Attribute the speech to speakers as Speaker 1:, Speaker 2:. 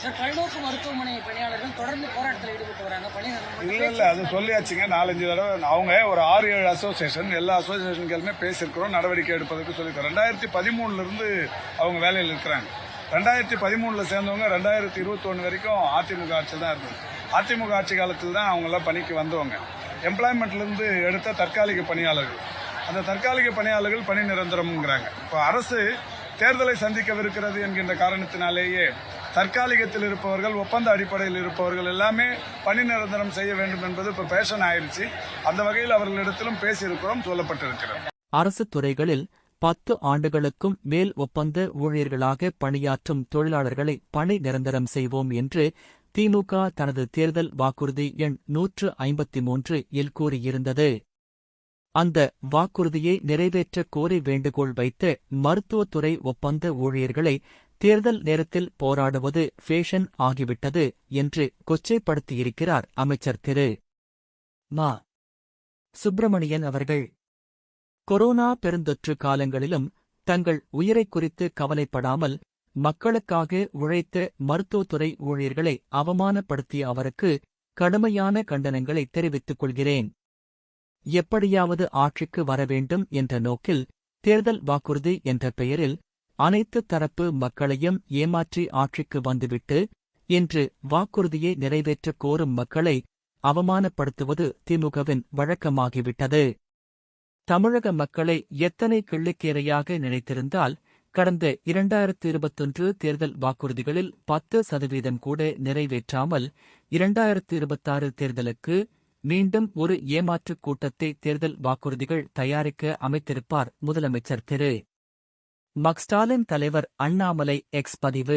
Speaker 1: Sir, பல்நோக்கு மருத்துவமனை பணியாளர்கள் தொடர்ந்து போராட்டத்தில் ஈடுபட்டு வராங்க.
Speaker 2: இல்ல அது சொல்லியாச்சுங்க. 4-5 தடவை அவங்க ஒரு 6-7 அசோசியேஷன், எல்லா அசோசியேஷன்களுமே பேசியிருக்கிறோம், நடவடிக்கை எடுப்பதற்கு சொல்லியிருக்கோம். 2013 இருந்து அவங்க வேலையில் இருக்கிறாங்க. 2013 சேர்ந்தவங்க 2021 வரைக்கும் அதிமுக ஆட்சி தான் இருந்தது. அதிமுக ஆட்சி காலத்தில் தான் அவங்க எல்லாம் பணிக்கு வந்தவங்க. எம்ப்ளாய்மெண்ட்ல இருந்து எடுத்த தற்காலிக பணியாளர்கள். அந்த தற்காலிக பணியாளர்கள் பணி நிரந்தரம்ங்கிறாங்க. இப்போ அரசு தேர்தலை சந்திக்கவிருக்கிறது என்கின்ற காரணத்தினாலேயே தற்காலிகத்தில் இருப்பவர்கள், ஒப்பந்த அடிப்படையில் இருப்பவர்கள் எல்லாமே பணி நிரந்தரம் செய்ய வேண்டும் என்பது இப்ப பேஷன் ஆயிருச்சு. அந்த வகையில் அவர்களிடத்திலும் பேசியிருக்கிறோம், சொல்லப்பட்டிருக்கிறது.
Speaker 3: அரசு துறைகளில் 10 ஆண்டுகளுக்கும் மேல் ஒப்பந்த ஊழியர்களாக பணியாற்றும் தொழிலாளர்களை பணி நிரந்தரம் செய்வோம் என்று திமுக தனது தேர்தல் வாக்குறுதி எண் 153 இல் கூறியிருந்தது. அந்த வாக்குறுதியை நிறைவேற்ற கோரி வேண்டுகோள் வைத்த மருத்துவத்துறை ஒப்பந்த ஊழியர்களை தேர்தல் நேரத்தில் போராடுவது ஃபேஷன் ஆகிவிட்டது என்று கொச்சைப்படுத்தியிருக்கிறார் அமைச்சர் திரு ம. சுப்பிரமணியன் அவர்கள். கொரோனா பெருந்தொற்று காலங்களிலும் தங்கள் உயிரை குறித்து கவலைப்படாமல் மக்களுக்காக உழைத்த மருத்துவத்துறை ஊழியர்களை அவமானப்படுத்திய அவருக்கு கடுமையான கண்டனங்களை தெரிவித்துக் கொள்கிறேன். எப்படியாவது ஆட்சிக்கு வரவேண்டும் என்ற நோக்கில் தேர்தல் வாக்குறுதி என்ற பெயரில் அனைத்து தரப்பு மக்களையும் ஏமாற்றி ஆட்சிக்கு வந்துவிட்டு இன்று வாக்குறுதியை நிறைவேற்றக் கோரும் மக்களை அவமானப்படுத்துவது திமுகவின் வழக்கமாகிவிட்டது. தமிழக மக்களை எத்தனை கிள்ளுக்கேரையாக நினைத்திருந்தால் கடந்த 2021 தேர்தல் வாக்குறுதிகளில் 10% கூட நிறைவேற்றாமல் 2026 தேர்தலுக்கு மீண்டும் ஒரு ஏமாற்றுக் கூட்டத்தை தேர்தல் வாக்குறுதிகள் தயாரிக்க அமைத்திருப்பார் முதலமைச்சர் திரு ம. ஸ்டாலின். தலைவர் அண்ணாமலை எக்ஸ் பதிவு.